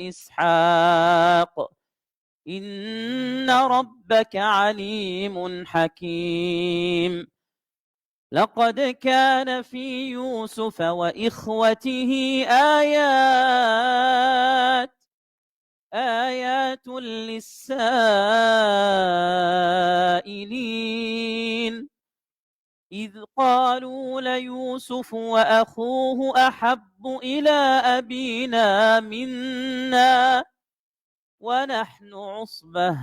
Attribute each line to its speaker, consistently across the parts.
Speaker 1: وإسحاق إن ربك عليم حكيم لقد كان في يوسف وإخوته آيات للسائلين إذ قالوا ليوسف وأخوه أحب إلى أبينا منا ونحن عصبة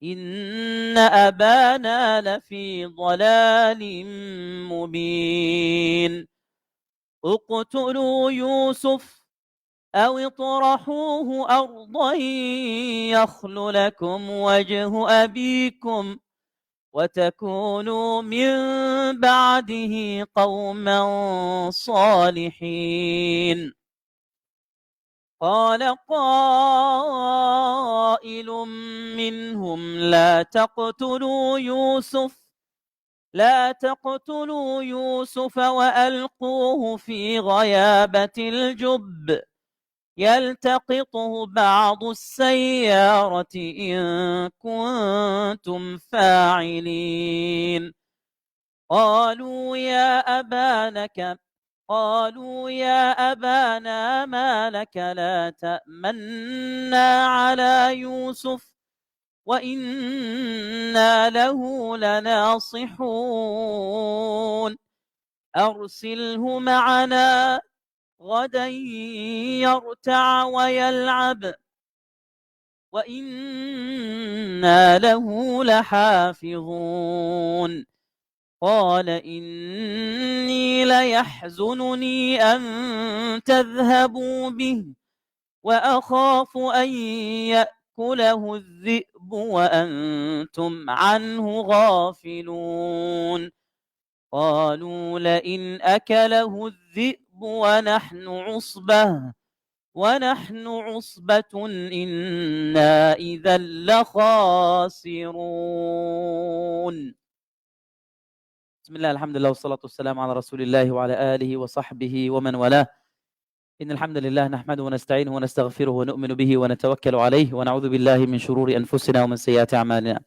Speaker 1: إن أبانا لفي ضلال مبين اقتلوا يوسف أو اطرحوه أرضا يخل لكم وجه أبيكم وتكونوا من بعده قوما صالحين قال قائل منهم لا تقتلوا يوسف وألقوه في غيابة الجب يلتقطه بعض السيارة إن كنتم فاعلين قالوا يا أبانا ما لك لا تأمنا على يوسف وإنا له لناصحون أرسله معنا غدا يرتع ويلعب وإنا له لحافظون قال إني ليحزنني أن تذهبوا به وأخاف أن يأكله الذئب وأنتم عنه غافلون قالوا لئن أكله الذئب ونحن عصبة إنا إذا لخاسرون بسم الله الحمد لله والصلاة والسلام على رسول الله وعلى آله وصحبه ومن والاه إن الحمد لله نحمده ونستعينه ونستغفره ونؤمن به ونتوكل عليه ونعوذ بالله من شرور أنفسنا ومن سيئات أعمالنا.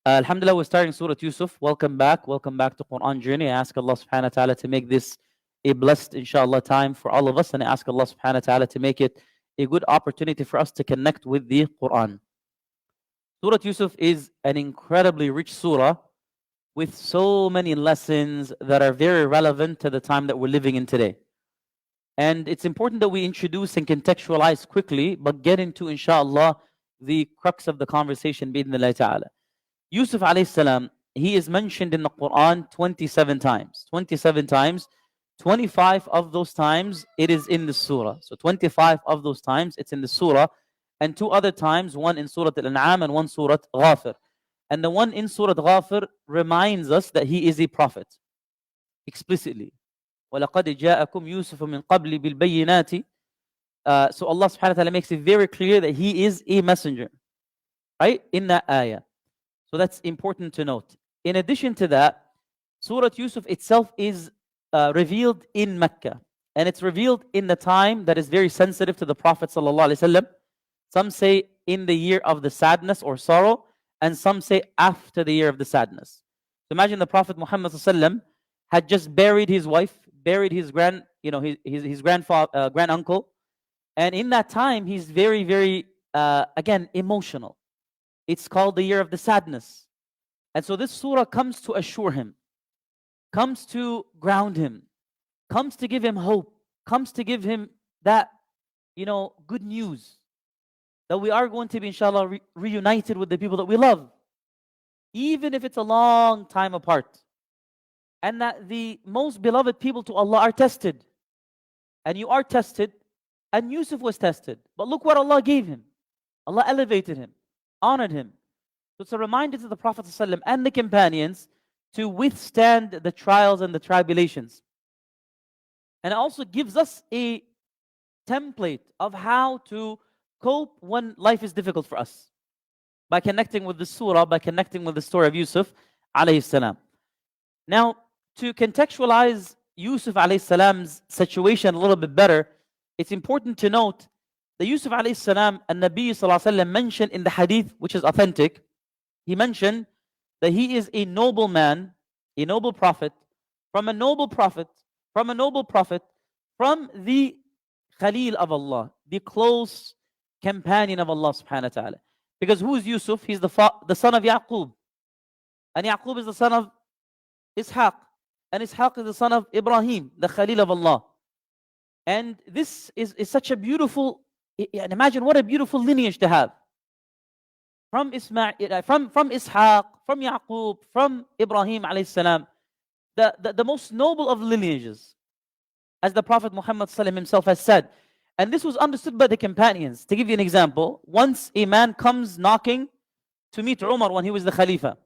Speaker 1: Alhamdulillah, we're starting Surah Yusuf. Welcome back to Quran Journey. I ask Allah subhanahu wa ta'ala to make this a blessed, inshallah, time for all of us, and I ask Allah subhanahu wa ta'ala to make it a good opportunity for us to connect with the Quran. Surah Yusuf is an incredibly rich surah with so many lessons that are very relevant to the time that we're living in today. And it's important that we introduce and contextualize quickly, but get into, inshallah, the crux of the conversation, bi'idhnillahi ta'ala. Yusuf alayhi salam, he is mentioned in the Quran 27 times. 27 times. 25 of those times, it is in the surah. So 25 of those times, it's in the surah. And 2 other times, one in Surah Al-An'am and one Surah Ghafir. And the one in Surah Ghafir reminds us that he is a prophet. Explicitly. وَلَقَدْ جَاءَكُمْ يُوسُفُ مِنْ قَبْلِ بِالْبَيِّنَاتِ. So Allah subhanahu wa ta'ala makes it very clear that he is a messenger. Right? In that ayah. So that's important to note. In addition to that, Surah Yusuf itself is revealed in Mecca. And it's revealed in the time that is very sensitive to the Prophet ﷺ. Some say in the year of the sadness or sorrow, and some say after the year of the sadness. So imagine the Prophet Muhammad ﷺ had just buried his wife, buried his his granduncle, and in that time he's very, very again emotional. It's called the year of the sadness. And so this surah comes to assure him, comes to ground him, comes to give him hope, comes to give him that, good news that we are going to be, inshallah, reunited with the people that we love, even if it's a long time apart. And that the most beloved people to Allah are tested. And you are tested, and Yusuf was tested. But look what Allah gave him. Allah elevated him, honored him. So it's a reminder to the Prophet ﷺ and the companions to withstand the trials and the tribulations. And it also gives us a template of how to cope when life is difficult for us, by connecting with the surah, by connecting with the story of Yusuf alayhi salam. Now, to contextualize Yusuf alayhi salam's situation a little bit better, it's important to note the Yusuf alayhi salam and Nabi sallallahu alayhi wa sallam mentioned in the hadith, which is authentic, he mentioned that he is a noble man, a noble prophet, from a noble prophet, from a noble prophet, from the Khalil of Allah, the close companion of Allah subhanahu wa ta'ala. Because who is Yusuf? He's the son of Yaqub. And Yaqub is the son of Ishaq. And Ishaq is the son of Ibrahim, the Khalil of Allah. And this is such a beautiful, and imagine what a beautiful lineage to have. From Ishaq, from Yaqub, from Ibrahim alayhi salam, the most noble of lineages, as the Prophet Muhammad himself has said. And this was understood by the companions. To give you an example, once a man comes knocking to meet Umar when he was the Khalifa.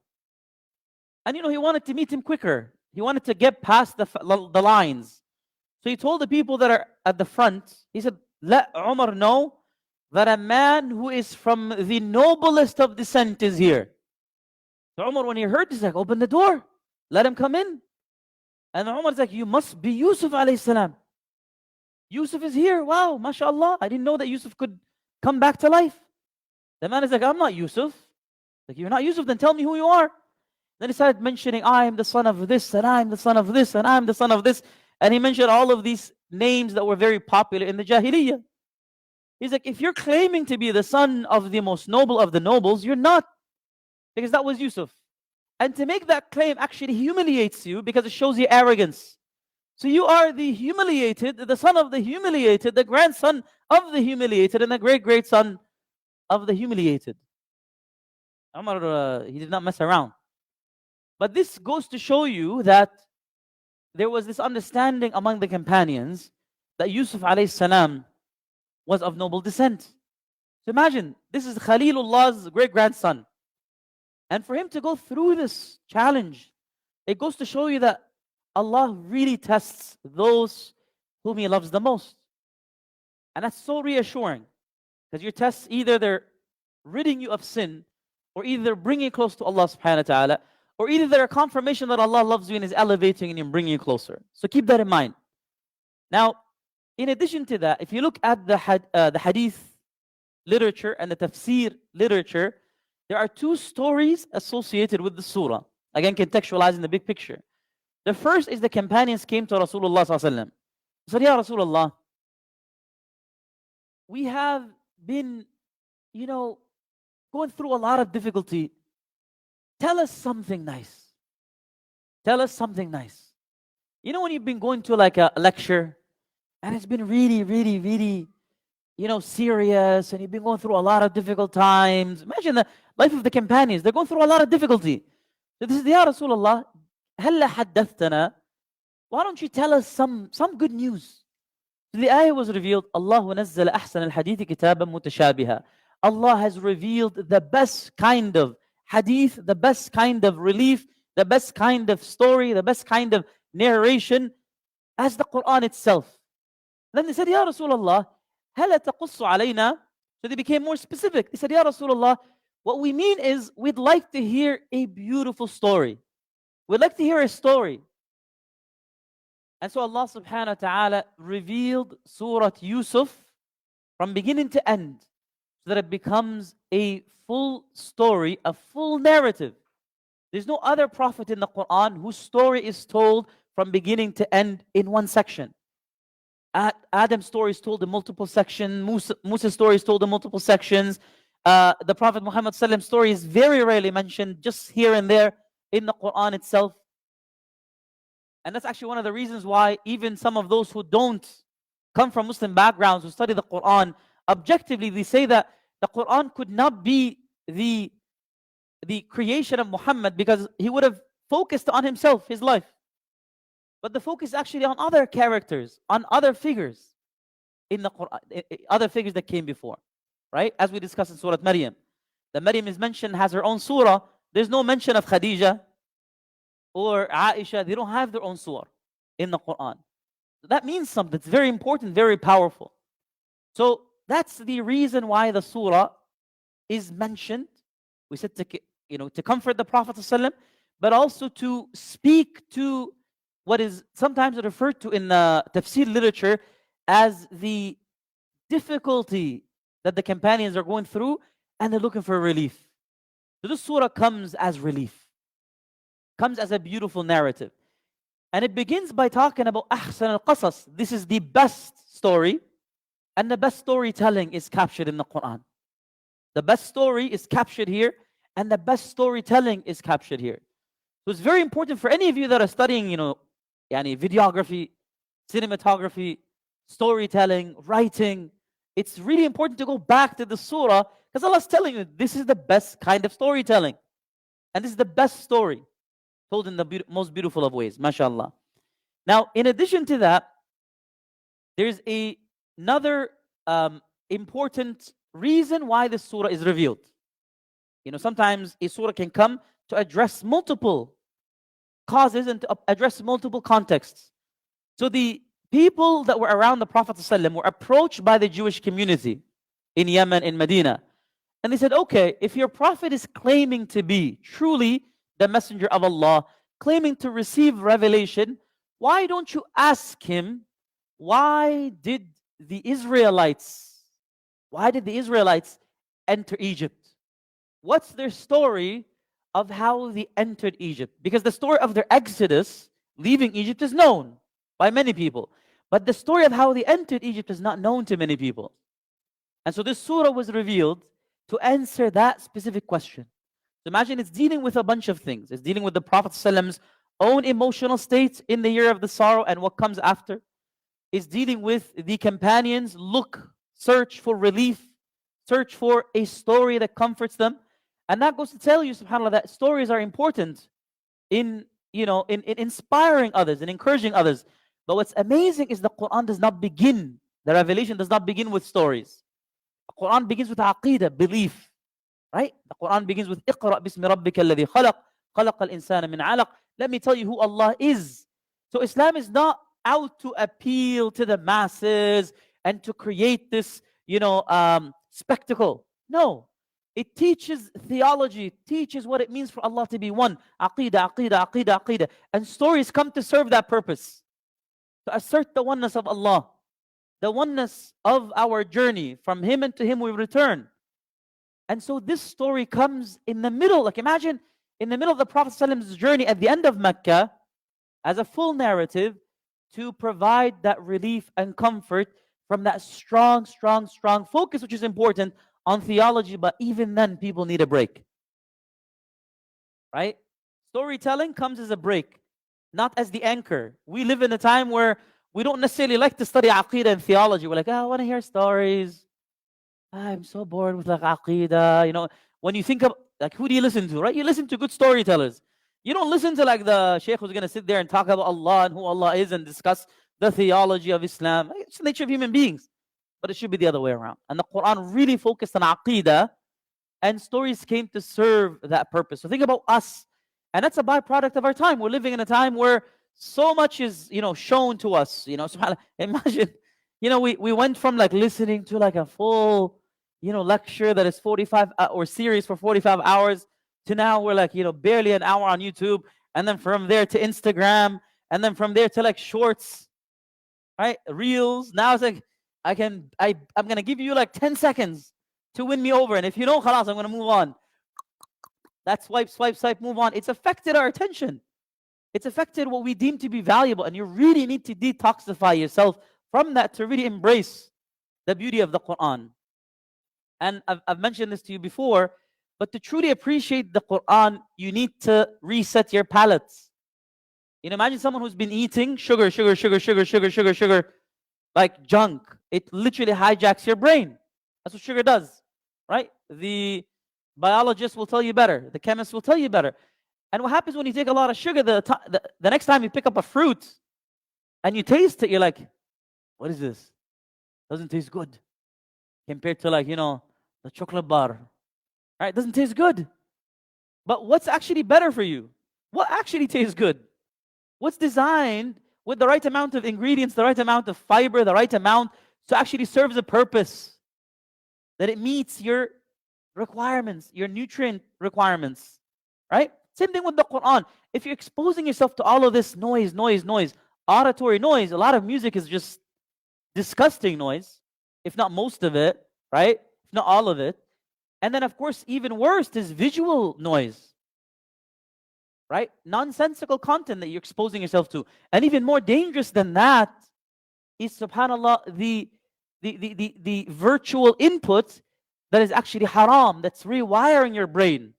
Speaker 1: And he wanted to meet him quicker. He wanted to get past the lines. So he told the people that are at the front, he said, let Umar know that a man who is from the noblest of descent is here. So Umar, when he heard this, he's like, open the door. Let him come in. And Umar's like, you must be Yusuf alayhi salam. Yusuf is here. Wow, mashallah. I didn't know that Yusuf could come back to life. The man is like, I'm not Yusuf. Like, you're not Yusuf, then tell me who you are. Then he started mentioning, I am the son of this, and I am the son of this, and I am the son of this. And he mentioned all of these names that were very popular in the Jahiliyyah. He's like, if you're claiming to be the son of the most noble of the nobles, you're not. Because that was Yusuf. And to make that claim actually humiliates you because it shows you arrogance. So you are the humiliated, the son of the humiliated, the grandson of the humiliated, and the great son of the humiliated. Umar, he did not mess around. But this goes to show you that there was this understanding among the companions that Yusuf alayhi salam was of noble descent. So imagine, this is Khalilullah's great-grandson. And for him to go through this challenge, it goes to show you that Allah really tests those whom He loves the most. And that's so reassuring. Because your tests, either they're ridding you of sin, or either they're bringing you close to Allah subhanahu wa ta'ala, or either they're a confirmation that Allah loves you and is elevating you and bringing you closer. So keep that in mind. Now, in addition to that, if you look at the hadith literature and the tafsir literature, there are two stories associated with the surah. Again, contextualizing the big picture. The first is the companions came to Rasulullah sallallahu alaihi wasallam. They said, Ya Rasulullah, we have been, going through a lot of difficulty. Tell us something nice. Tell us something nice. When you've been going to like a lecture and it's been really, really, really, serious, and you've been going through a lot of difficult times. Imagine the life of the companions. They're going through a lot of difficulty. So this is, Ya Rasulullah, هَلَّا حَدَّثْتَنَا, why don't you tell us some good news? So the ayah was revealed, Allahu nazzala ahsan al-hadith kitaban mutashabiha. Allah has revealed the best kind of hadith, the best kind of relief, the best kind of story, the best kind of narration as the Quran itself. Then they said, Ya Rasulullah, هَلَا تَقُصُّ عَلَيْنَا. So they became more specific. They said, Ya Rasulullah, what we mean is we'd like to hear a beautiful story. We'd like to hear a story. And so Allah subhanahu wa ta'ala revealed Surah Yusuf from beginning to end so that it becomes a full story, a full narrative. There's no other prophet in the Quran whose story is told from beginning to end in one section. Adam's story is told in multiple sections. Musa's story is told in multiple sections. The Prophet Muhammad's story is very rarely mentioned, just here and there in the Quran itself. And that's actually one of the reasons why even some of those who don't come from Muslim backgrounds, who study the Quran, objectively they say that the Quran could not be the creation of Muhammad because he would have focused on himself, his life. But the focus is actually on other characters, on other figures in the Quran, other figures that came before, right? As we discussed in Surah Maryam. The Maryam is mentioned, has her own surah. There's no mention of Khadija or Aisha. They don't have their own surah in the Quran. So that means something. It's very important, very powerful. So that's the reason why the surah is mentioned. We said to comfort the Prophet ﷺ, but also to speak to what is sometimes referred to in the tafsir literature as the difficulty that the companions are going through, and they're looking for relief. So this surah comes as relief, comes as a beautiful narrative. And it begins by talking about ahsan al-qasas. This is the best story, and the best storytelling is captured in the Quran. The best story is captured here, and the best storytelling is captured here. So it's very important for any of you that are studying, videography, cinematography, storytelling, writing. It's really important to go back to the surah, because Allah's telling you this is the best kind of storytelling. And this is the best story told in the most beautiful of ways, mashallah. Now, in addition to that, there's another important reason why this surah is revealed. Sometimes a surah can come to address multiple causes and to address multiple contexts. So the people that were around the Prophet ﷺ were approached by the Jewish community in Yemen, in Medina. And they said, okay, if your Prophet is claiming to be truly the messenger of Allah, claiming to receive revelation, why don't you ask him, why did the Israelites enter Egypt? What's their story of how they entered Egypt? Because the story of their exodus, leaving Egypt, is known by many people. But the story of how they entered Egypt is not known to many people. And so this surah was revealed to answer that specific question. So imagine it's dealing with a bunch of things. It's dealing with the Prophet ﷺ's own emotional state in the year of the sorrow and what comes after. It's dealing with the companions' search for relief, search for a story that comforts them. And that goes to tell you, subhanAllah, that stories are important in inspiring others and encouraging others. But what's amazing is the Quran does not begin, the revelation does not begin with stories. The Quran begins with aqeedah, belief. Right? The Quran begins with اقرأ بسم ربك الذي خلق خلق الإنسان من علق. Let me tell you who Allah is. So Islam is not out to appeal to the masses and to create this, spectacle. No. It teaches theology, teaches what it means for Allah to be one. Aqeedah, aqeedah, aqeedah, aqeedah. And stories come to serve that purpose. To assert the oneness of Allah. The oneness of our journey. From Him and to Him we return. And so this story comes in the middle. Like imagine, in the middle of the Prophet ﷺ's journey at the end of Mecca, as a full narrative to provide that relief and comfort from that strong focus, which is important, on theology. But even then, people need a break. Right? Storytelling comes as a break, not as the anchor. We live in a time where we don't necessarily like to study aqeedah and theology. We're like, I want to hear stories. I'm so bored with aqeedah. When you think of, who do you listen to, right? You listen to good storytellers. You don't listen to the sheikh who's going to sit there and talk about Allah and who Allah is and discuss the theology of Islam. It's the nature of human beings. But it should be the other way around. And the Quran really focused on aqeedah, and stories came to serve that purpose. So think about us. And that's a byproduct of our time. We're living in a time where so much is, shown to us. SubhanAllah. Imagine, we went from listening to a full, lecture that is 45 or series for 45 hours to now we're barely an hour on YouTube, and then from there to Instagram, and then from there to shorts, right? Reels. Now it's I'm going to give you 10 seconds to win me over. And if you know, khalas, I'm going to move on. That swipe, move on. It's affected our attention. It's affected what we deem to be valuable. And you really need to detoxify yourself from that to really embrace the beauty of the Quran. And I've mentioned this to you before, but to truly appreciate the Quran, you need to reset your palates. Imagine someone who's been eating sugar, like junk. It literally hijacks your brain. That's what sugar does, right? The biologist will tell you better. The chemist will tell you better. And what happens when you take a lot of sugar, the next time you pick up a fruit and you taste it, you're like, what is this? Doesn't taste good. Compared to the chocolate bar. Right? It doesn't taste good. But what's actually better for you? What actually tastes good? What's designed with the right amount of ingredients, the right amount of fiber, the right amount to actually serve a purpose, that it meets your requirements, your nutrient requirements, right? Same thing with the Quran. If you're exposing yourself to all of this noise, auditory noise, a lot of music is just disgusting noise, if not most of it, right? if not all of it. And then, of course, even worse is visual noise, right? Nonsensical content that you're exposing yourself to. And even more dangerous than that is, subhanAllah, the virtual input that is actually haram, that's rewiring your brain,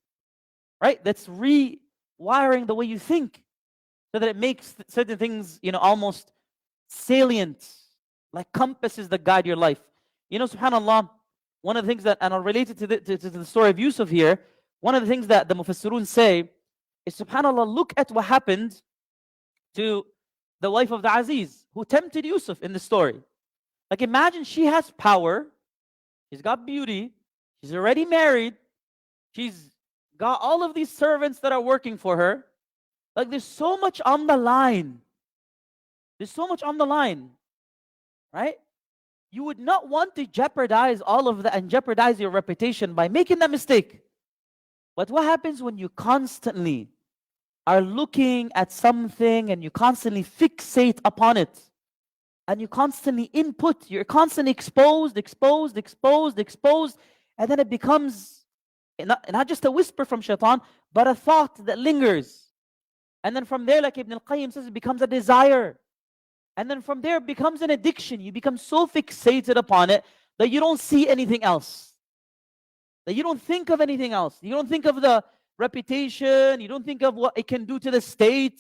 Speaker 1: right? That's rewiring the way you think so that it makes certain things, almost salient, like compasses that guide your life. SubhanAllah, one of the things that, and I'll relate it to the story of Yusuf here, one of the things that the Mufassirun say is, subhanAllah, look at what happened to the wife of the Aziz, who tempted Yusuf in the story. Like, imagine she has power, she's got beauty, she's already married, she's got all of these servants that are working for her. Like, there's so much on the line. There's so much on the line, right? You would not want to jeopardize all of that and jeopardize your reputation by making that mistake. But what happens when you constantly are looking at something and you constantly fixate upon it and you constantly input, you're constantly exposed, and then it becomes not just a whisper from shaitan, but a thought that lingers. And then from there, like Ibn al-Qayyim says, it becomes a desire. And then from there, it becomes an addiction. You become so fixated upon it that you don't see anything else. That you don't think of anything else. You don't think of the reputation. You don't think of what it can do to the state.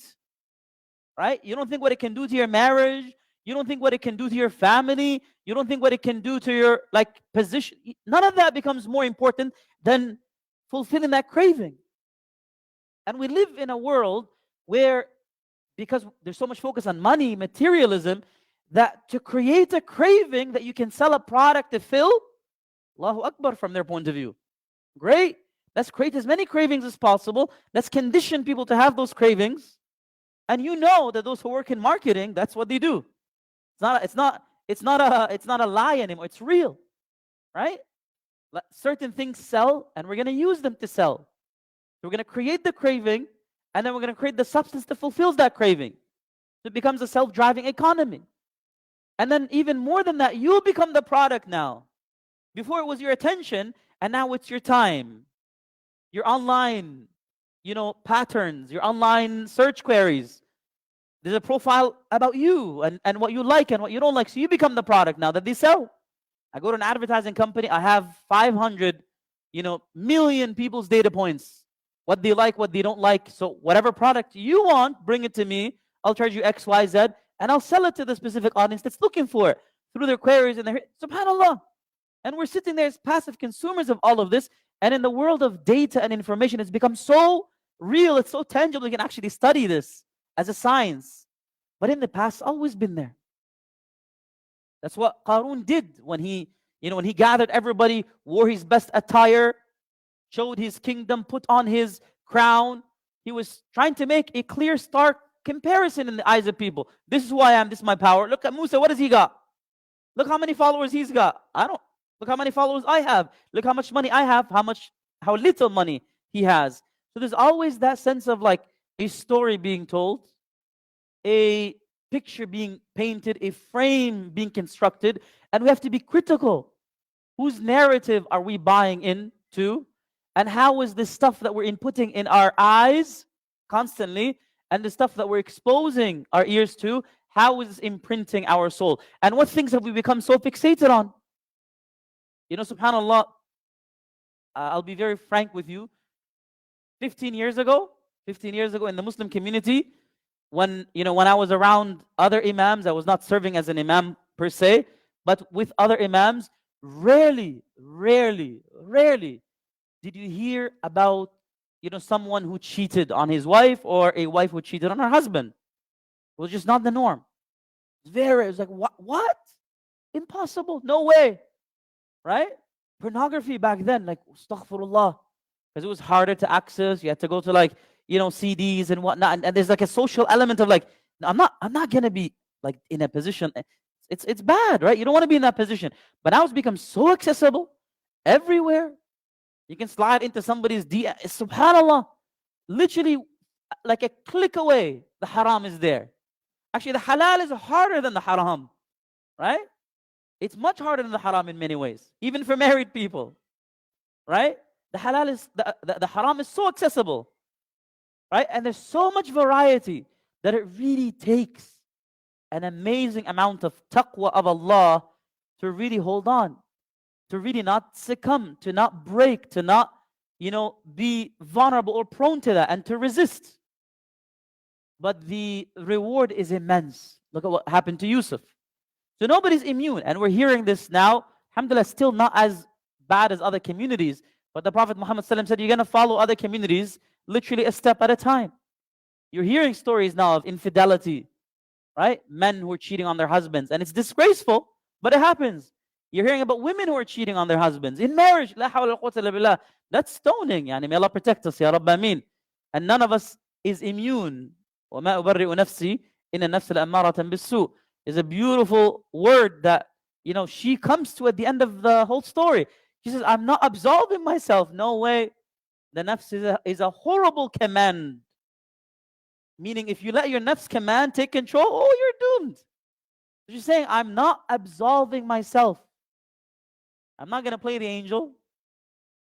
Speaker 1: Right? You don't think what it can do to your marriage. You don't think what it can do to your family. You don't think what it can do to your position. None of that becomes more important than fulfilling that craving. And we live in a world where, because there's so much focus on money, materialism, that to create a craving that you can sell a product to fill, Allahu Akbar, from their point of view. Great. Let's create as many cravings as possible. Let's condition people to have those cravings. And you know that those who work in marketing, that's what they do. It's not a lie anymore. It's real. Right? Certain things sell, and we're going to use them to sell. So we're going to create the craving, and then we're going to create the substance that fulfills that craving. So it becomes a self-driving economy. And then even more than that, you'll become the product now. Before it was your attention, and now it's your time. Your online, patterns, your online search queries. There's a profile about you and what you like and what you don't like. So you become the product now that they sell. I go to an advertising company, I have 500, million people's data points. What they like, what they don't like. So whatever product you want, bring it to me. I'll charge you X, Y, Z, and I'll sell it to the specific audience that's looking for it through their queries and their, subhanAllah. And we're sitting there as passive consumers of all of this. And in the world of data and information, it's become so real, it's so tangible, you can actually study this as a science. But in the past, it's always been there. That's what Qarun did when he gathered everybody, wore his best attire, showed his kingdom, put on his crown. He was trying to make a clear, stark comparison in the eyes of people. This is who I am, this is my power. Look at Musa, what does he got? Look how many followers he's got. Look how many followers I have. Look how much money I have, how little money he has. So there's always that sense of a story being told, a picture being painted, a frame being constructed, and we have to be critical. Whose narrative are we buying into? And how is this stuff that we're inputting in our eyes constantly, and the stuff that we're exposing our ears to, how is this imprinting our soul? And what things have we become so fixated on? SubhanAllah, I'll be very frank with you. 15 years ago in the Muslim community, when I was around other imams, I was not serving as an imam per se, but with other imams, rarely did you hear about someone who cheated on his wife or a wife who cheated on her husband. It was just not the norm. It was like, what? Impossible. No way. Right? Pornography back then, astaghfirullah, because it was harder to access. You had to go to CDs and whatnot, and there's a social element of I'm not gonna be in a position. It's bad, right? You don't want to be in that position. But now it's become so accessible everywhere. You can slide into somebody's DM. Subhanallah, literally like a click away, the haram is there. Actually, the halal is harder than the haram, right? It's much harder than the haram in many ways, even for married people, right? The halal is the haram is so accessible, right? And there's so much variety that it really takes an amazing amount of taqwa of Allah to really hold on, to really not succumb, to not break, to not, be vulnerable or prone to that, and to resist. But the reward is immense. Look at what happened to Yusuf. So nobody's immune, and we're hearing this now. Alhamdulillah, still not as bad as other communities, but the Prophet Muhammad ﷺ said you're going to follow other communities literally a step at a time. You're hearing stories now of infidelity, right? Men who are cheating on their husbands, and it's disgraceful, but it happens. You're hearing about women who are cheating on their husbands in marriage. La hawla wa quwwata illa billah. That's stoning. Yani, may Allah protect us, ya Rabb, ameen. And none of us is immune. وَمَا أُبَرِّئُ نَفْسِي إِنَّ النَّفْسَ لَأَمَّارَةً بِالسُّوءِ is a beautiful word that, she comes to at the end of the whole story. She says, I'm not absolving myself. No way. The nafs is a horrible command. Meaning, if you let your nafs command take control, you're doomed. She's saying, I'm not absolving myself. I'm not going to play the angel.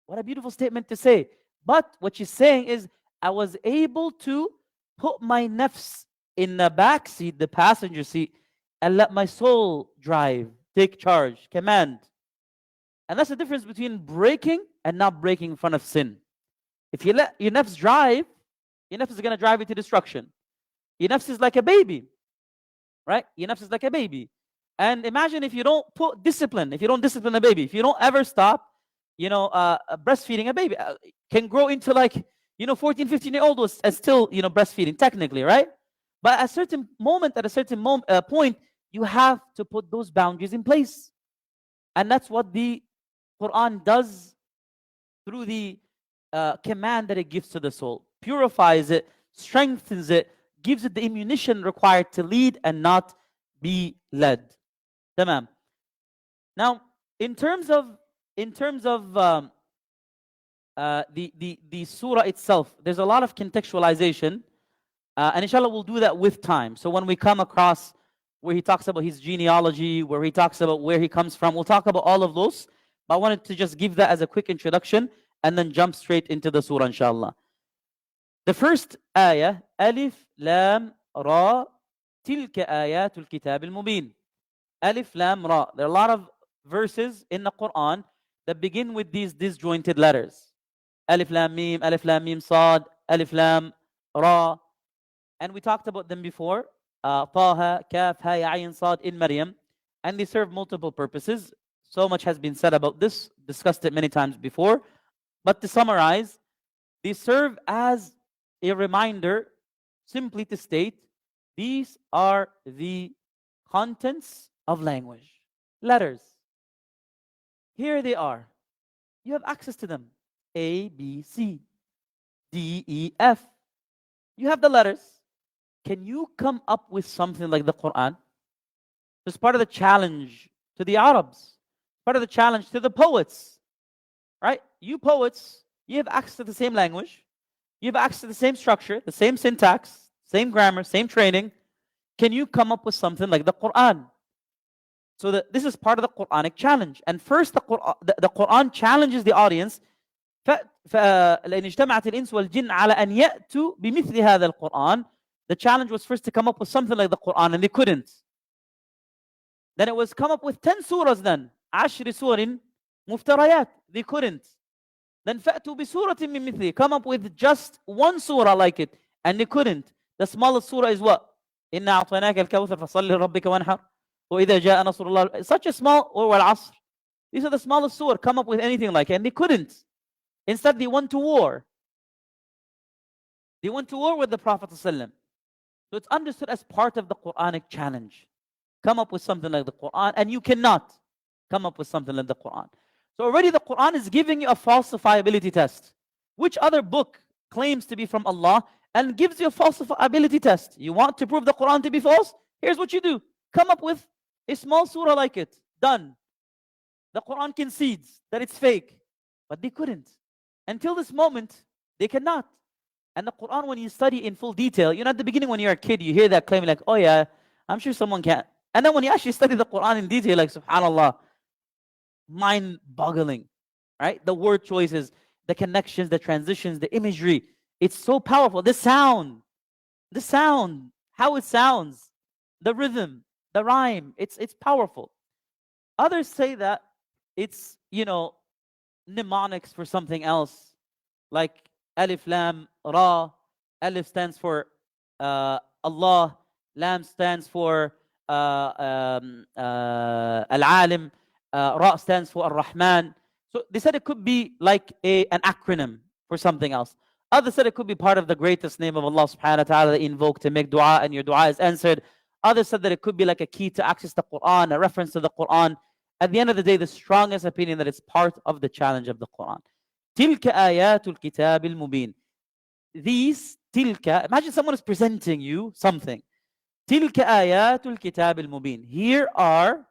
Speaker 1: What a beautiful statement to say. But what she's saying is, I was able to put my nafs in the back seat, the passenger seat, and let my soul drive, take charge, command. And that's the difference between breaking and not breaking in front of sin. If you let your nafs drive, your nafs is going to drive you to destruction. Your nafs is like a baby, right? Your nafs is like a baby. And imagine if you don't put discipline, if you don't discipline a baby, if you don't ever stop, breastfeeding a baby, can grow into like, 14, 15-year-old and still, breastfeeding technically, right? But at a certain moment, at a certain point, you have to put those boundaries in place. And that's what the Quran does through the command that it gives to the soul. Purifies it, strengthens it, gives it the ammunition required to lead and not be led. Tamam. Now, in terms of the surah itself, there's a lot of contextualization, and inshallah we'll do that with time. So when we come across where he talks about his genealogy, where he talks about where he comes from, we'll talk about all of those. But I wanted to just give that as a quick introduction and then jump straight into the surah, inshallah. The first ayah, Alif Lam Ra, Tilka Ayatul Kitab al-Mubin. Alif Lam Ra. There are a lot of verses in the Quran that begin with these disjointed letters. Alif Lam Mim, Alif Lam Mim Sad, Alif Lam Ra. And we talked about them before. Taha, Kaf, Ha, Ya, Ayn, Sad in Maryam. And they serve multiple purposes. So much has been said about this, discussed it many times before. But to summarize, they serve as a reminder, simply to state, these are the contents of language. Letters. Here they are. You have access to them. A, B, C, D, E, F. You have the letters. Can you come up with something like the Quran? It's part of the challenge to the Arabs. Part of the challenge to the poets. Right? You poets, you have access to the same language. You have access to the same structure, the same syntax, same grammar, same training. Can you come up with something like the Quran? So this is part of the Quranic challenge. And first, the Quran challenges the audience. فَلَإِنِ اجْتَمَعَتِ الْإِنسُ وَالْجِنُّ عَلَى أَنْ يَأْتُوا بِمِثْلِ هَذَا الْقُرْآنِ. The challenge was first to come up with something like the Quran, and they couldn't. Then it was come up with 10 surahs then. 10 سور مفتريات. They couldn't. Then فَأْتُوا بِسُورَةٍ مِّن مِثْلِهِ. Come up with just one surah like it, and they couldn't. The smallest surah is what? إِنَّا أَعْطَيْنَاكَ الْكَوْثَرَ فَصَلِّ لِرَبِّكَ وَانْحَرْ وَإِذَا جَاءَ نَصْرُ اللَّهِ. Such a small, or وَالْعَصْرِ. These are the smallest surah. Come up with anything like it, and they couldn't. Instead, they went to war. They went to war with the Prophet ﷺ. So it's understood as part of the Quranic challenge. Come up with something like the Quran, and you cannot come up with something like the Quran. So already the Quran is giving you a falsifiability test. Which other book claims to be from Allah and gives you a falsifiability test? You want to prove the Quran to be false? Here's what you do. Come up with a small surah like it. Done. The Quran concedes that it's fake. But they couldn't. Until this moment, they cannot. And the Quran, when you study in full detail, at the beginning when you're a kid, you hear that claim like, oh yeah, I'm sure someone can And then when you actually study the Quran in detail, like subhanAllah, mind-boggling, right? The word choices, the connections, the transitions, the imagery. It's so powerful. The sound, how it sounds, the rhythm, the rhyme. It's powerful. Others say that it's, mnemonics for something else, like Alif Lam Ra. Alif stands for Allah. Lam stands for Al-Alim. Ra stands for Ar-Rahman. So they said it could be like an acronym for something else. Others said it could be part of the greatest name of Allah subhanahu wa ta'ala that you invoke to make dua and your dua is answered. Others said that it could be like a key to access the Quran, a reference to the Quran. At the end of the day, the strongest opinion that it's part of the challenge of the Quran. تِلْكَ آيَاتُ الْكِتَابِ الْمُبِينِ. These, tilka, imagine someone is presenting you something. تِلْكَ آيَاتُ الْكِتَابِ الْمُبِينِ. Here are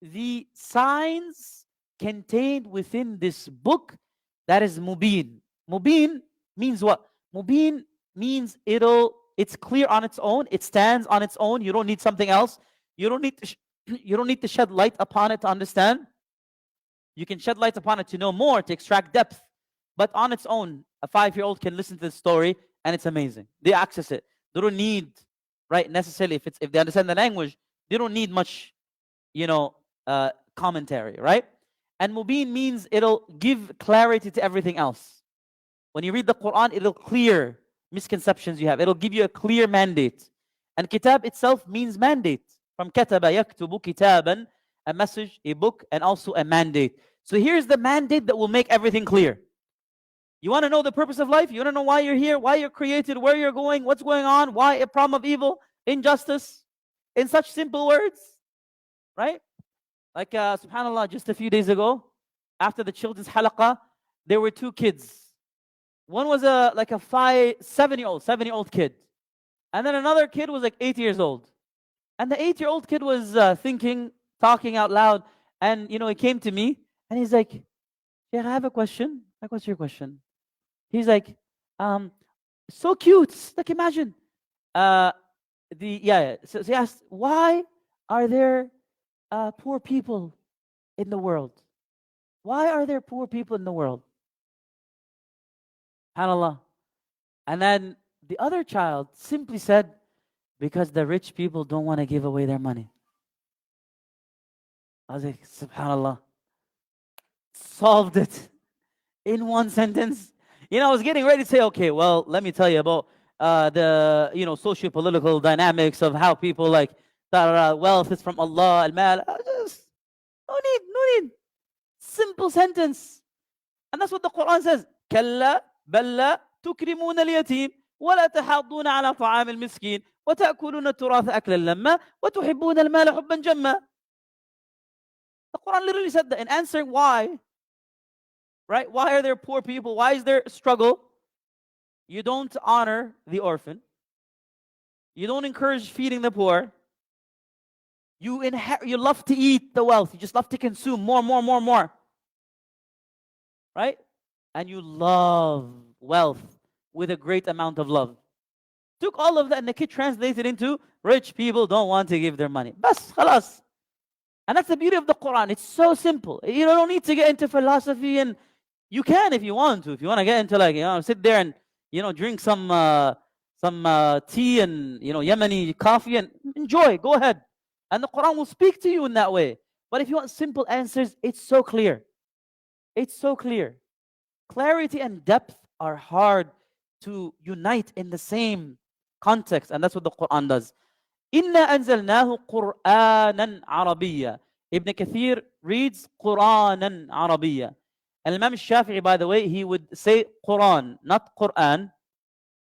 Speaker 1: the signs contained within this book that is mubin. Mubin means what? Mubin means it's clear on its own. It stands on its own. You don't need something else. You don't need to shed light upon it to understand. You can shed light upon it to know more, to extract depth. But on its own, a 5-year-old can listen to the story and it's amazing. They access it. They don't need, right, necessarily, if they understand the language, they don't need much, commentary, right? And mubin means it'll give clarity to everything else. When you read the Quran, it'll clear misconceptions you have. It'll give you a clear mandate. And kitab itself means mandate. From kataba yaktubu kitaban, a message, a book, and also a mandate. So here's the mandate that will make everything clear. You want to know the purpose of life? You want to know why you're here, why you're created, where you're going, what's going on, why a problem of evil, injustice, in such simple words, right? Like, subhanAllah, just a few days ago, after the children's halaqah, there were 2 kids. One was a 7-year-old kid. And then another kid was like 8 years old. And the 8-year-old kid was talking out loud. And, he came to me and he's like, yeah, I have a question. Like, what's your question? He's like, so cute. Like, imagine. So he asked, why are there poor people in the world? Why are there poor people in the world? SubhanAllah. And then the other child simply said, because the rich people don't want to give away their money. I was like, SubhanAllah. Solved it in one sentence. I was getting ready to say, okay, well, let me tell you about the socio-political dynamics of how people wealth is from Allah, al-mal. No need. Simple sentence. And that's what the Quran says. كلا بل لا تكرمون اليتيم ولا تحاضون على طعام المسكين وتأكلون التراث أكلا لما وتحبون المال حبا جما. The Quran literally said that in answering why, right? Why are there poor people? Why is there struggle? You don't honor the orphan. You don't encourage feeding the poor. You love to eat the wealth. You just love to consume more. Right? And you love wealth with a great amount of love. Took all of that and the kid translated into rich people don't want to give their money. Bas, khalas. And that's the beauty of the Quran. It's so simple. You don't need to get into philosophy, and you can if you want to. If you want to get into sit there and drink some tea and Yemeni coffee and enjoy. Go ahead. And the Quran will speak to you in that way. But if you want simple answers, it's so clear. It's so clear. Clarity and depth are hard to unite in the same context, and that's what the Quran does. Inna anzalnahu Qur'anan Arabiyya. Ibn Kathir reads Qur'anan Arabiyya. And Imam Shafi'i, by the way, he would say Quran, not Quran.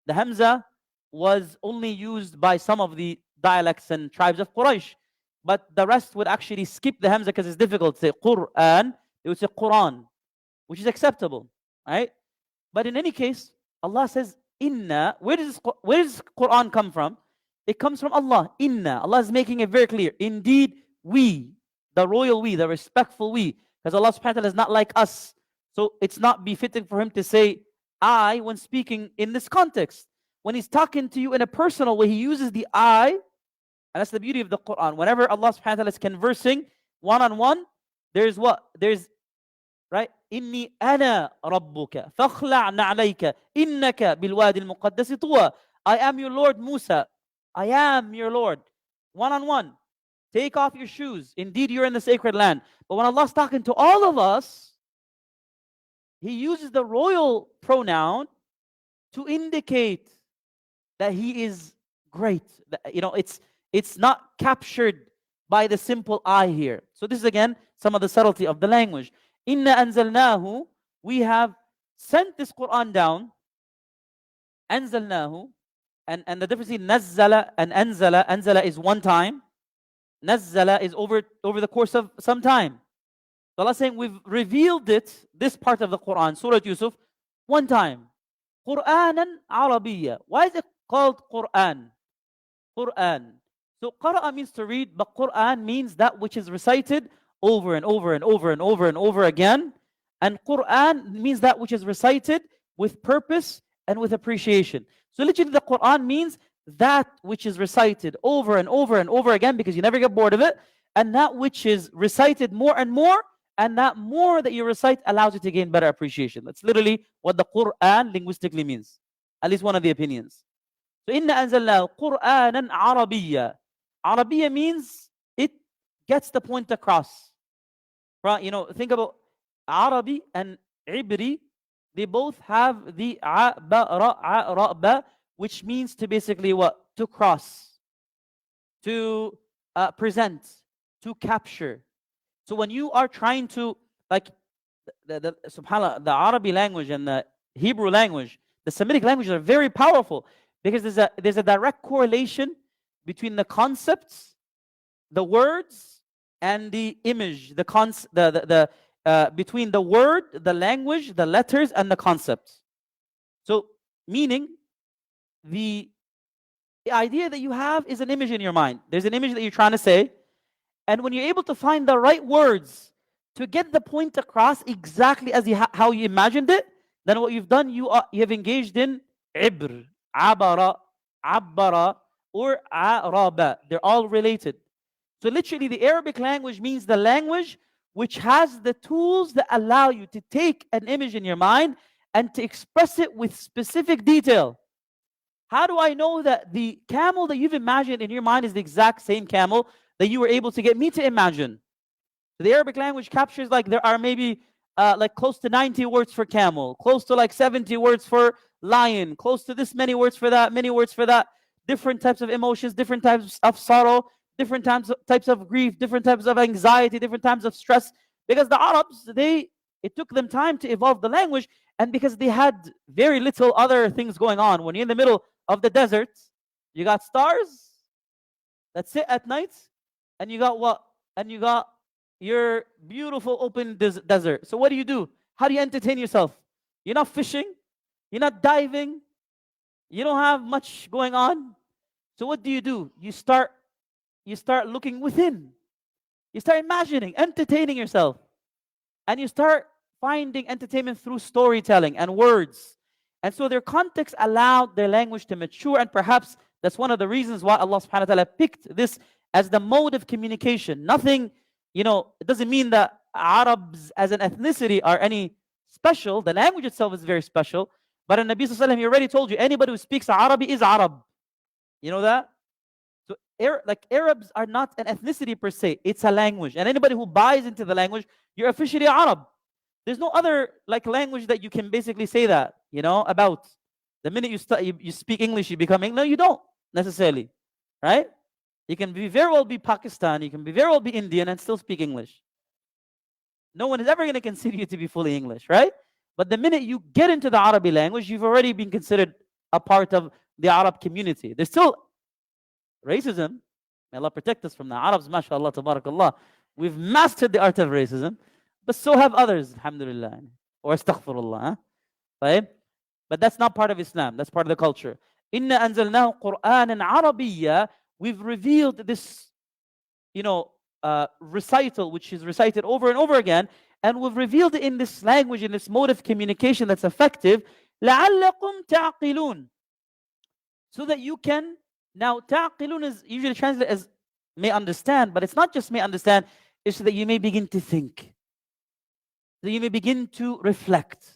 Speaker 1: The Hamza was only used by some of the dialects and tribes of Quraysh. But the rest would actually skip the Hamza because it's difficult to say Qur'an. They would say Quran, which is acceptable, right? But in any case, Allah says, Inna. Where does Quran come from? It comes from Allah. Inna. Allah is making it very clear. Indeed, we, the royal we, the respectful we, because Allah subhanahu wa ta'ala is not like us. So it's not befitting for him to say I when speaking in this context. When he's talking to you in a personal way, he uses the I And that's the beauty of the Quran. Whenever Allah subhanahu wa ta'ala is conversing one-on-one, there's what? There's, right? إِنِّي أَنَا رَبُّكَ فَاخْلَعْ نَعْلَيْكَ إِنَّكَ بِالْوَادِ الْمُقَدَّسِ طُوَى. I am your Lord, Musa. I am your Lord. One-on-one. Take off your shoes. Indeed, you're in the sacred land. But when Allah's talking to all of us, He uses the royal pronoun to indicate that He is great. You know, it's not captured by the simple I here. So this is again some of the subtlety of the language. Inna anzalnahu, we have sent this Quran down. Anzalnahu, and the difference between nazzala and anzala. Anzala is one time. Nazzala is over the course of some time. So Allah is saying we've revealed it, this part of the Quran, Surah Yusuf, one time. Qur'anan Arabiyya. Why is it called Quran? Quran. So qara'a means to read, but Quran means that which is recited over and over and over and over and over again. And Quran means that which is recited with purpose and with appreciation. So literally the Quran means that which is recited over and over and over again, because you never get bored of it, and that which is recited more and more, and that more that you recite allows you to gain better appreciation. That's literally what the Quran linguistically means. At least one of the opinions. So inna anzalnahu Qur'anan Arabiyya. Arabiyya means it gets the point across. Right? You know, think about Arabi and Ibri. They both have the a, ba, ra, a, ra, ba, which means to basically what? To cross, to present, to capture. So when you are trying to, like, subhanAllah, the Arabic language and the Hebrew language, the Semitic languages are very powerful, because there's a direct correlation between the concepts, the words, and the image, between the word, the language, the letters, and the concepts. So, meaning, the idea that you have is an image in your mind. There's an image that you're trying to say, and when you're able to find the right words to get the point across exactly as how you imagined it, then what you've done, you have engaged in ibr, abara, abbara, or araba. They're all related. So literally the Arabic language means the language which has the tools that allow you to take an image in your mind and to express it with specific detail. How do I know that the camel that you've imagined in your mind is the exact same camel that you were able to get me to imagine? So the Arabic language captures, like, there are maybe like close to 90 words for camel, close to like 70 words for lion, close to this many words for that, many words for that, different types of emotions, different types of sorrow, different types of grief, different types of anxiety, different types of stress. Because the Arabs, it took them time to evolve the language, and because they had very little other things going on. When you're in the middle of the desert, you got stars that sit at night, and you got what? And you got your beautiful open desert. So what do? How do you entertain yourself? You're not fishing, you're not diving, you don't have much going on. So what do? You start looking within. You start imagining, entertaining yourself. And you start finding entertainment through storytelling and words. And so their context allowed their language to mature, and perhaps that's one of the reasons why Allah subhanahu wa ta'ala picked this as the mode of communication. Nothing, it doesn't mean that Arabs as an ethnicity are any special. The language itself is very special. But in Nabi sallallahu alaihi wasallam, he already told you, anybody who speaks Arabic is Arab. You know that? So Arabs are not an ethnicity per se. It's a language. And anybody who buys into the language, you're officially Arab. There's no other language that you can basically say that, about. The minute you speak English, you become English. No, you don't necessarily, right? You can very well be Pakistani, you can very well be Indian and still speak English. No one is ever going to consider you to be fully English, right? But the minute you get into the Arabic language, you've already been considered a part of the Arab community. There's still racism. May Allah protect us from the Arabs, mashallah, tabarakallah. We've mastered the art of racism, but so have others, alhamdulillah. Or astaghfirullah. Right? But that's not part of Islam. That's part of the culture. Inna anzalnahu Qur'anan Arabiyya. We've revealed this, recital, which is recited over and over again, and we've revealed it in this language, in this mode of communication that's effective. لَعَلَّكُمْ تَعْقِلُونَ. So that you can Now, تعقلون is usually translated as may understand, but it's not just may understand, it's so that you may begin to think, that you may begin to reflect.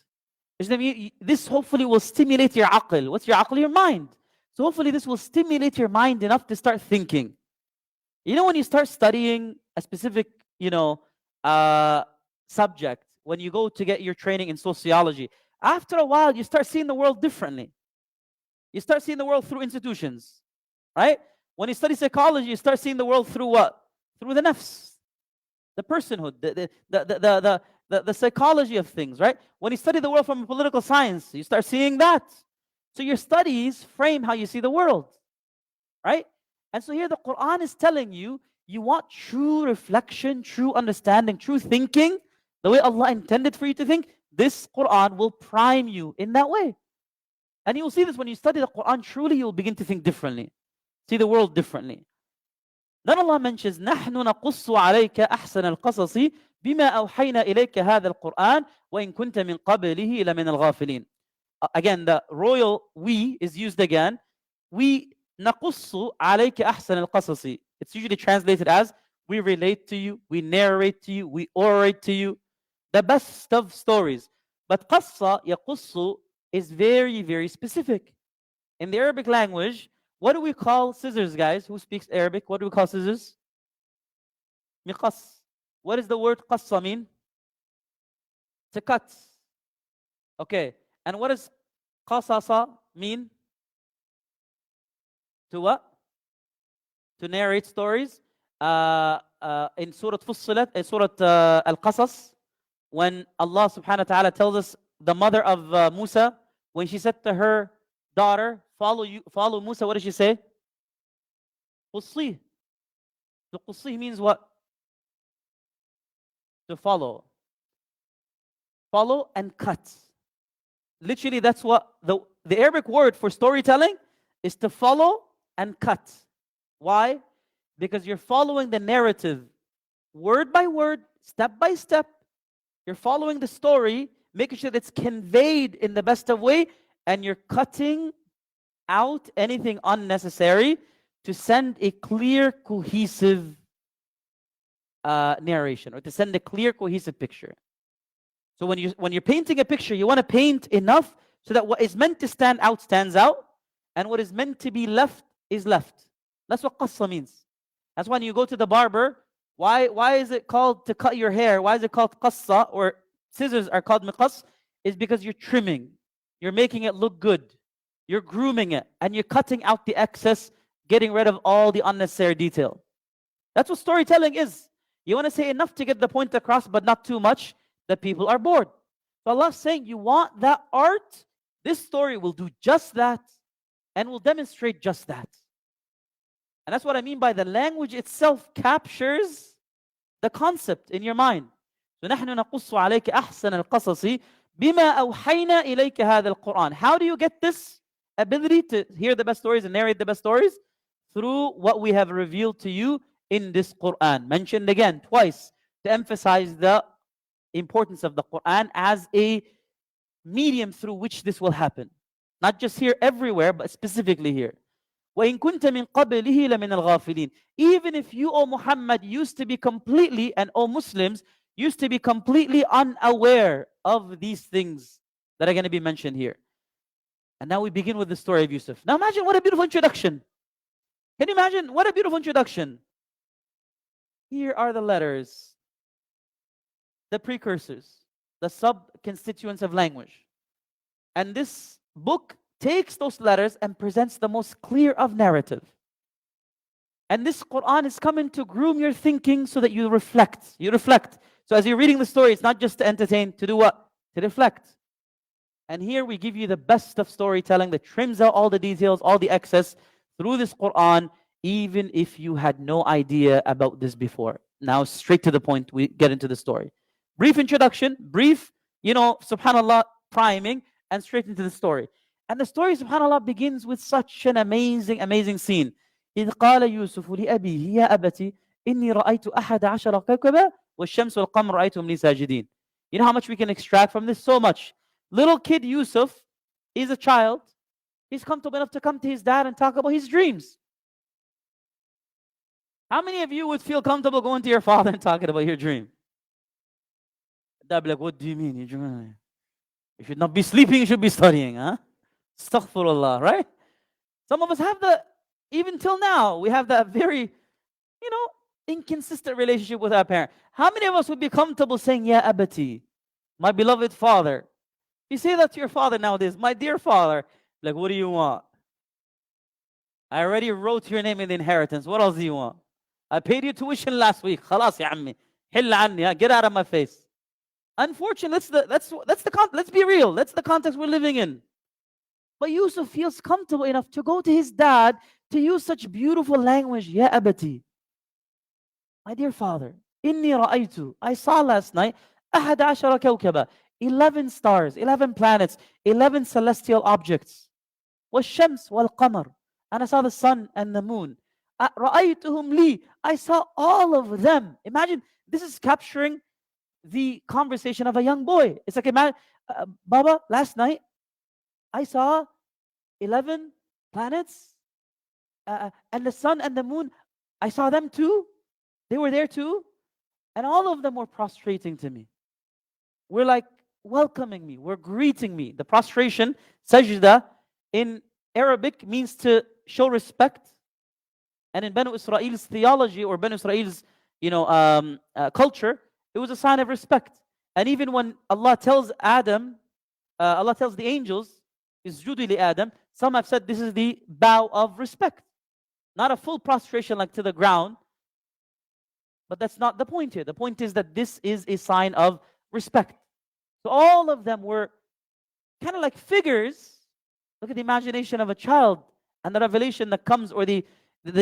Speaker 1: This hopefully will stimulate your aql. What's your aql? Your mind. So hopefully this will stimulate your mind enough to start thinking. You know, when you start studying a specific, subject, when you go to get your training in sociology, after a while, you start seeing the world differently. You start seeing the world through institutions, right? When you study psychology, you start seeing the world through what? Through the nafs, the personhood, the psychology of things, right? When you study the world from political science, you start seeing that. So your studies frame how you see the world, right? And so here the Quran is telling you, you want true reflection, true understanding, true thinking, the way Allah intended for you to think, this Quran will prime you in that way. And you will see this when you study the Quran, truly you will begin to think differently, see the world differently. Then Allah mentions, نَحْنُ نَقُصُّ عَلَيْكَ أَحْسَنَ الْقَصَصِ بِمَا أَوْحَيْنَا إِلَيْكَ هَذَا الْقُرْآنِ وَإِن كُنْتَ مِنْ قَبْلِهِ لَمِنَ الْغَافِلِينَ. Again, the royal we is used again. We نَقُصُّ عَلَيْكَ أَحْسَنَ الْقَصَصِ. It's usually translated as, we relate to you, we narrate to you, we orate to you, the best of stories. But قَصَّ يَقُصُّ is very, very specific. In the Arabic language, what do we call scissors, guys? Who speaks Arabic? What do we call scissors? Miqas. What does the word qassa mean? To cut. Okay. And what does qasasa mean? To what? To narrate stories. In Surah Fussilat, in Surah Al-Qasas, when Allah subhanahu wa ta'ala tells us the mother of Musa, when she said to her daughter, follow Musa, what did she say? Qussi. The qussi means what? To follow. Follow and cut. Literally, that's what the Arabic word for storytelling is, to follow and cut. Why? Because you're following the narrative word by word, step by step. You're following the story, making sure that it's conveyed in the best of way, and you're cutting out anything unnecessary to send a clear, cohesive narration, or to send a clear, cohesive picture. So when you're painting a picture, you want to paint enough so that what is meant to stand out stands out, and what is meant to be left is left. That's what qassa means. That's when you go to the barber. Why is it called to cut your hair? Why is it called qassa, or scissors are called miqas? Is because you're trimming. You're making it look good. You're grooming it, and you're cutting out the excess, getting rid of all the unnecessary detail. That's what storytelling is. You want to say enough to get the point across, but not too much that people are bored. So Allah's saying, you want that art? This story will do just that, and will demonstrate just that. And that's what I mean by the language itself captures the concept in your mind. So نحن نقص عليك أحسن القصص بما أوحينا إليك هذا القرآن. How do you get this ability to hear the best stories and narrate the best stories? Through what we have revealed to you in this Quran. Mentioned again twice to emphasize the importance of the Quran as a medium through which this will happen. Not just here, everywhere, but specifically here. وَإِن كُنْتَ مِنْ قَبْلِهِ لَمِنَ الْغَافِلِينَ. Even if you, O Muhammad, used to be completely, and O Muslims, used to be completely unaware of these things that are going to be mentioned here. And now we begin with the story of Yusuf. Now imagine what a beautiful introduction. Can you imagine? What a beautiful introduction. Here are the letters, the precursors, the sub-constituents of language. And this book takes those letters and presents the most clear of narrative. And this Quran is coming to groom your thinking so that you reflect. You reflect. So as you're reading the story, it's not just to entertain, to do what? To reflect. And here we give you the best of storytelling that trims out all the details, all the excess through this Quran, even if you had no idea about this before. Now straight to the point, we get into the story. Brief introduction, brief, subhanAllah, priming, and straight into the story. And the story, subhanAllah, begins with such an amazing, amazing scene. إِذْ قَالَ يُوسُفُ لِأَبِيهِ يَا أَبَتِ إِنِّي رَأَيْتُ أَحَدَ عَشَرَ كَوْكَبًا وَالشَّمْسُ وَالْقَمَرُ رَأَيْتُهُمْ لِي سَاجِدِينَ. You know how much we can extract from this? So much. Little kid Yusuf is a child. He's comfortable enough to come to his dad and talk about his dreams. How many of you would feel comfortable going to your father and talking about your dream? They'd be like, what do you mean? Your dream? You should not be sleeping, you should be studying, huh? Astaghfirullah, right? Some of us have even till now, we have that very, inconsistent relationship with our parent. How many of us would be comfortable saying, Ya abati, my beloved father? You say that to your father nowadays, my dear father, like, what do you want? I already wrote your name in the inheritance. What else do you want? I paid you tuition last week. خلاص يا عمي. حل عني. Get out of my face. Unfortunately, let's be real. That's the context we're living in. But Yusuf feels comfortable enough to go to his dad to use such beautiful language. Ya abati, my dear father, inni ra'aytu, I saw last night, 11 كوكبا, 11 stars, 11 planets, 11 celestial objects. والشمس والقمر, and I saw the sun and the moon. رأيتهم لي, I saw all of them. Imagine, this is capturing the conversation of a young boy. It's like, imagine, Baba, last night, I saw 11 planets, and the sun and the moon, I saw them too. They were there too. And all of them were prostrating to me. We're like welcoming me. We're greeting me. The prostration, sajda, in Arabic means to show respect. And in Banu Israel's theology, or Banu Israel's culture, it was a sign of respect. And even when Allah tells Adam, Allah tells the angels, isjudu li Adam, some have said this is the bow of respect. Not a full prostration like to the ground. But that's not the point here. The point is that this is a sign of respect. So all of them were kind of like figures. Look at the imagination of a child and the revelation that comes, or the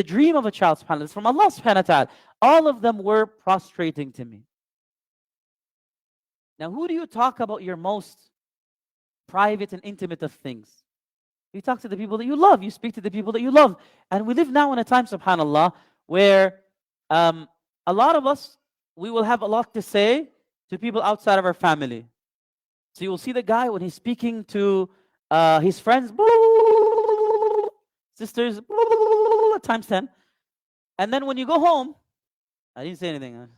Speaker 1: dream of a child, subhanAllah. It's from Allah subhanahu wa ta'ala. All of them were prostrating to me. Now, who do you talk about your most private and intimate of things? You talk to the people that you love. You speak to the people that you love. And we live now in a time, subhanAllah, where a lot of us, we will have a lot to say to people outside of our family. So you will see the guy when he's speaking to his friends, sisters, times 10. And then when you go home, I didn't say anything.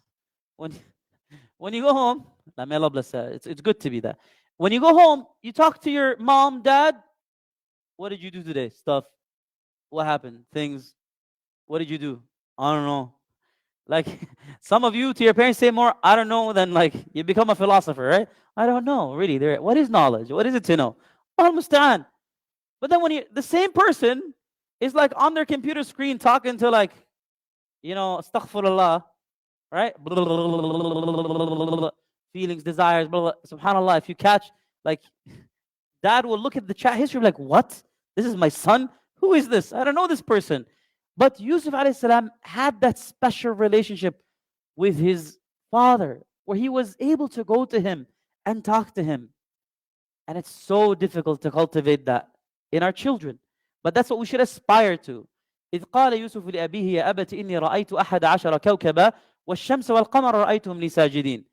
Speaker 1: When you go home, may Allah bless her. It's good to be there. When you go home, you talk to your mom, dad. What did you do today? Stuff. What happened? Things. What did you do? I don't know. Like, some of you to your parents say more, I don't know, than like you become a philosopher, right? I don't know, really. What is knowledge? What is it to know? Al-Musta'an. But then when the same person is like on their computer screen talking to like, astaghfirullah, right? Feelings, desires, subhanallah. If you catch, like, dad will look at the chat history like, what? This is my son? Who is this? I don't know this person. But Yusuf alayhi salam had that special relationship with his father, where he was able to go to him and talk to him. And it's so difficult to cultivate that in our children. But that's what we should aspire to. إذ قال يوسف لأبيه يا أبت إني رأيت 11 كوكبا والشمس والقمر رأيتهم لي ساجدين.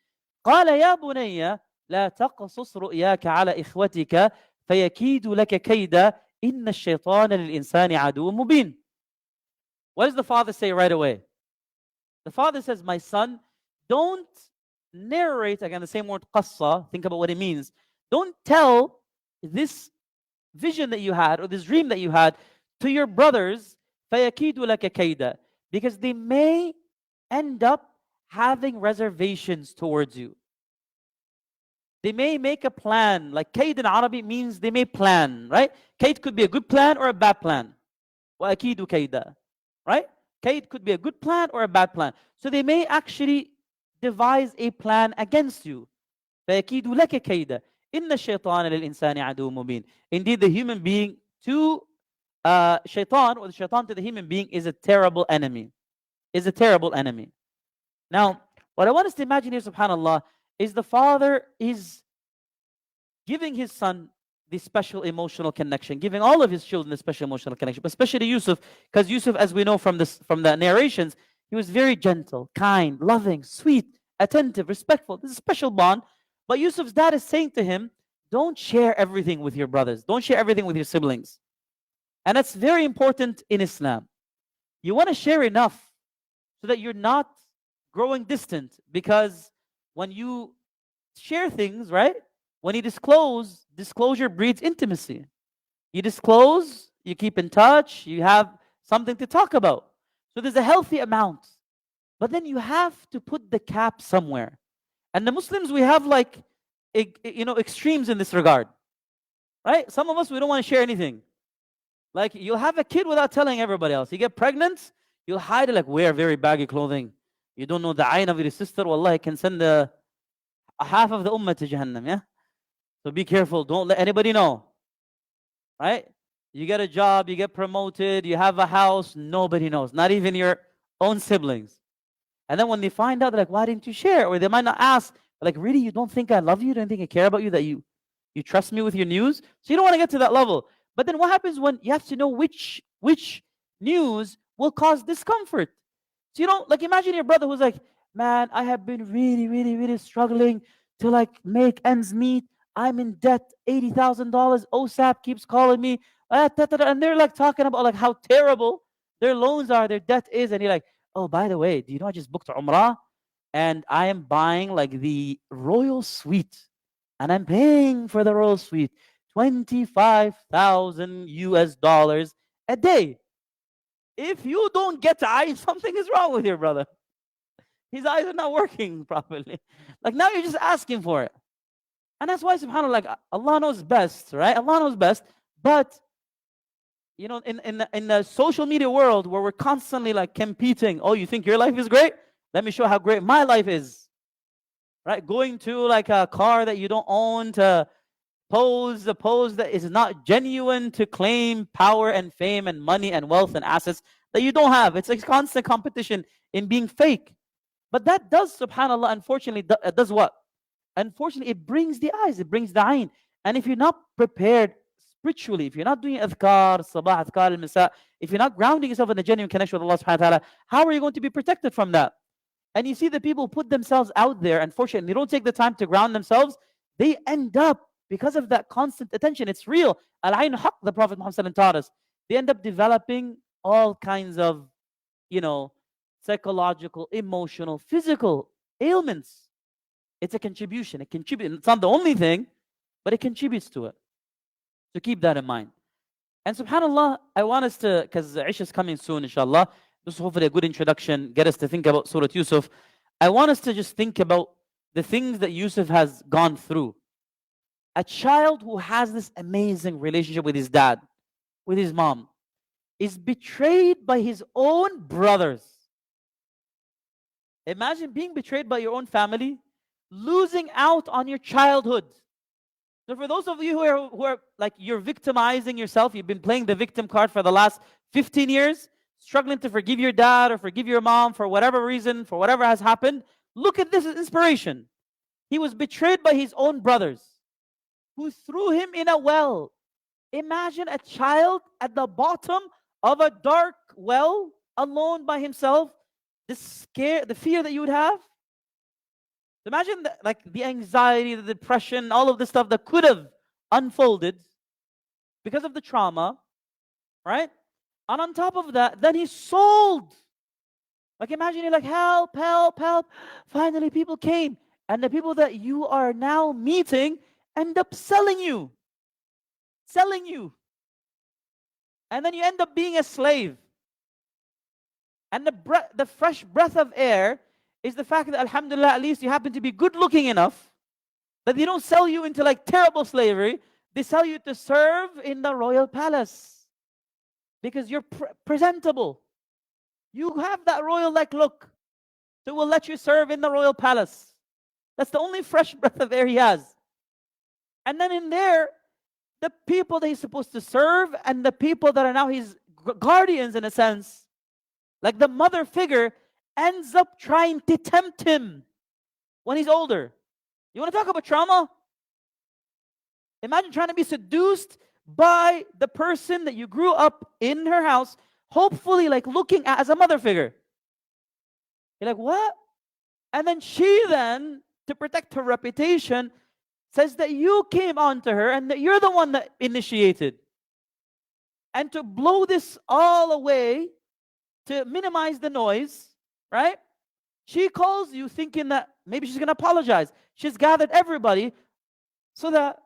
Speaker 1: قال يا بني لا تقصص رؤياك على إخوتك فيكيد لك كيدا إن الشيطان للإنسان عدو مبين. What does the father say right away? The father says, my son, don't narrate, again, the same word, قصة, think about what it means. Don't tell this vision that you had, or this dream that you had, to your brothers, فَيَكِيدُ لَكَ كَيْدًا, because they may end up having reservations towards you. They may make a plan. Like kaid in Arabic means they may plan, right? Kaid could be a good plan or a bad plan. وَأَكِيدُ كَيْدًا. Right? Kaid could be a good plan or a bad plan. So they may actually devise a plan against you. فَيَكِيدُ لَكَ كَيْدًا إِنَّ الشَّيْطَانَ لِلْإِنسَانِ عَدُوٌّ مُبِينٌ. Indeed, the human being to shaitan, or the shaitan to the human being, is a terrible enemy. Is a terrible enemy. Now, what I want us to imagine here, subhanAllah, is the father is giving his son this special emotional connection, giving all of his children this special emotional connection, but especially Yusuf, because Yusuf, as we know from the narrations, he was very gentle, kind, loving, sweet, attentive, respectful. This is a special bond. But Yusuf's dad is saying to him, don't share everything with your brothers. Don't share everything with your siblings. And that's very important in Islam. You want to share enough so that you're not growing distant. Because when you share things, right? When you disclose, disclosure breeds intimacy. You disclose, you keep in touch, you have something to talk about. So there's a healthy amount. But then you have to put the cap somewhere. And the Muslims, we have like, extremes in this regard. Right? Some of us, we don't want to share anything. Like, you'll have a kid without telling everybody else. You get pregnant, you'll hide it, like, wear very baggy clothing. You don't know the ayn of your sister. Wallah, can send a half of the ummah to Jahannam, yeah? So be careful. Don't let anybody know. Right? You get a job, you get promoted, you have a house, nobody knows. Not even your own siblings. And then when they find out, they're like, why didn't you share? Or they might not ask, like, really, you don't think I love you? You don't think I care about you, that you trust me with your news? So you don't want to get to that level. But then what happens when you have to know which news will cause discomfort? So you don't, like, imagine your brother who's like, man, I have been really, really, really struggling to like make ends meet. I'm in debt, $80,000. OSAP keeps calling me. And they're like talking about like how terrible their loans are, their debt is. And you're like, oh, by the way, do you know I just booked Umrah? And I am buying like the royal suite. And I'm paying for the royal suite $25,000 a day. If you don't get eyes, something is wrong with your brother. His eyes are not working properly. Like, now you're just asking for it. And that's why, subhanAllah, like, Allah knows best, right? Allah knows best. But, in the social media world where we're constantly like competing, oh, you think your life is great? Let me show how great my life is. Right? Going to like a car that you don't own to pose a pose that is not genuine, to claim power and fame and money and wealth and assets that you don't have. It's a constant competition in being fake. But that does, subhanAllah, unfortunately, does what? Unfortunately, it brings the eyes, it brings the ayn. And if you're not prepared spiritually, if you're not doing adhkar, sabah, adhkar, al-misa, if you're not grounding yourself in a genuine connection with Allah subhanahu wa ta'ala, how are you going to be protected from that? And you see the people who put themselves out there, unfortunately, they don't take the time to ground themselves, they end up, because of that constant attention, it's real. Al-ayn haq, the Prophet Muhammad taught us. They end up developing all kinds of, psychological, emotional, physical ailments. It's a contribution. It's not the only thing, but it contributes to it. So keep that in mind. And subhanAllah, I want us to, because Isha is coming soon, inshallah. This is hopefully a good introduction, get us to think about Surah Yusuf. I want us to just think about the things that Yusuf has gone through. A child who has this amazing relationship with his dad, with his mom, is betrayed by his own brothers. Imagine being betrayed by your own family, losing out on your childhood. So for those of you who are like, you're victimizing yourself, you've been playing the victim card for the last 15 years, struggling to forgive your dad or forgive your mom for whatever reason, for whatever has happened, look at this as inspiration. He was betrayed by his own brothers who threw him in a well. Imagine a child at the bottom of a dark well, alone by himself, the fear that you would have. Imagine the anxiety, the depression, all of the stuff that could have unfolded because of the trauma, right? And on top of that, then he's sold. Like, imagine you're like, help, help, help. Finally, people came. And the people that you are now meeting end up selling you. Selling you. And then you end up being a slave. And the fresh breath of air is the fact that, alhamdulillah, at least you happen to be good looking enough that they don't sell you into like terrible slavery. They sell you to serve in the royal palace because you're presentable. You have that royal like look, so we'll let you serve in the royal palace. That's the only fresh breath of air he has. And then in there, the people that he's supposed to serve and the people that are now his guardians, in a sense, like the mother figure, ends up trying to tempt him when he's older. You want to talk about trauma? Imagine trying to be seduced by the person that you grew up in her house, hopefully like looking at as a mother figure. You're like, what? And then she then, to protect her reputation, says that you came onto her and that you're the one that initiated. And to blow this all away, to minimize the noise, right? She calls you thinking that maybe she's going to apologize. She's gathered everybody so that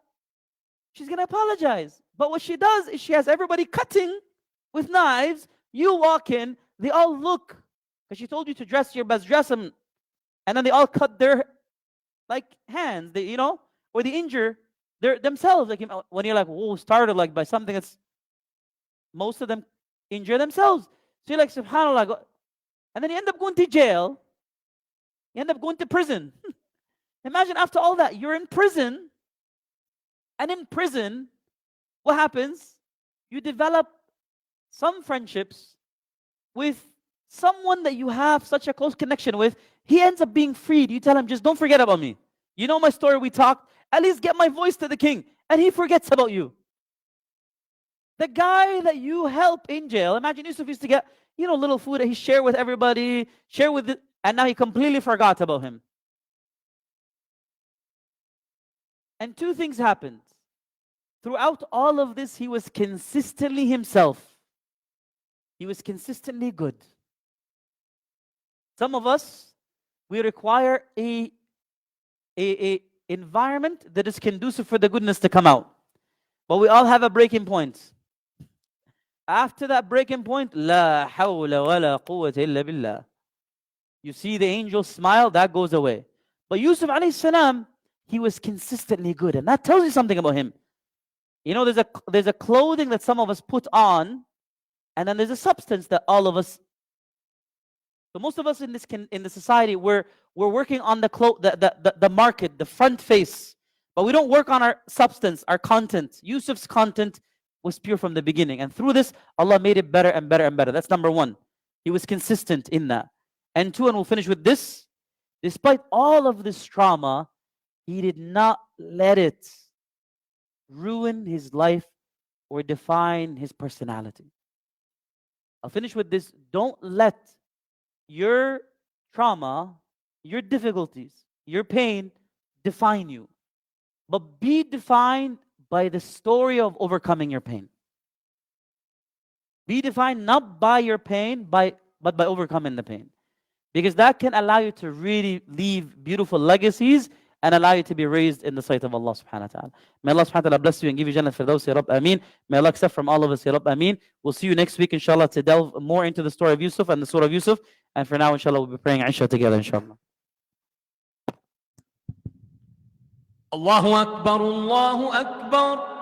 Speaker 1: she's going to apologize. But what she does is she has everybody cutting with knives. You walk in, they all look, because she told you to dress your best, dress them. And then they all cut their hands, or they injure themselves. Like when you're like, whoa, started like by something that's, most of them injure themselves. So you're like, subhanAllah. And then you end up going to jail. You end up going to prison. Imagine after all that, you're in prison. And in prison, what happens? You develop some friendships with someone that you have such a close connection with. He ends up being freed. You tell him, just don't forget about me. You know my story, we talked. At least get my voice to the king. And he forgets about you. The guy that you help in jail, imagine Yusuf used to get, little food that he shared with everybody, and now he completely forgot about him. And two things happened. Throughout all of this, he was consistently himself. He was consistently good. Some of us, we require a environment that is conducive for the goodness to come out. But we all have a breaking point. After that breaking point, la hawla wa la quwwata illa billah. You see the angel smile, that goes away. But Yusuf alayhi salam, he was consistently good. And that tells you something about him. There's a clothing that some of us put on, and then there's a substance that all of us. So most of us in the society, we're working on the market, the front face, but we don't work on our substance, our content. Yusuf's content was pure from the beginning, and through this, Allah made it better and better and better. That's number one. He was consistent in that. And two, and we'll finish with this. Despite all of this trauma, he did not let it ruin his life or define his personality. I'll finish with this. Don't let your trauma, your difficulties, your pain define you. But be defined by the story of overcoming your pain. Be defined not by your pain, but by overcoming the pain. Because that can allow you to really leave beautiful legacies and allow you to be raised in the sight of Allah subhanahu wa ta'ala. May Allah subhanahu wa ta'ala bless you and give you Jannah Firdaus, Ya Rabb, Ameen. May Allah accept from all of us, Ya Rabb, Ameen. We'll see you next week, inshallah, to delve more into the story of Yusuf and the Surah of Yusuf. And for now, inshallah, we'll be praying Isha together, inshallah.
Speaker 2: Allahu Akbar, Allahu Akbar.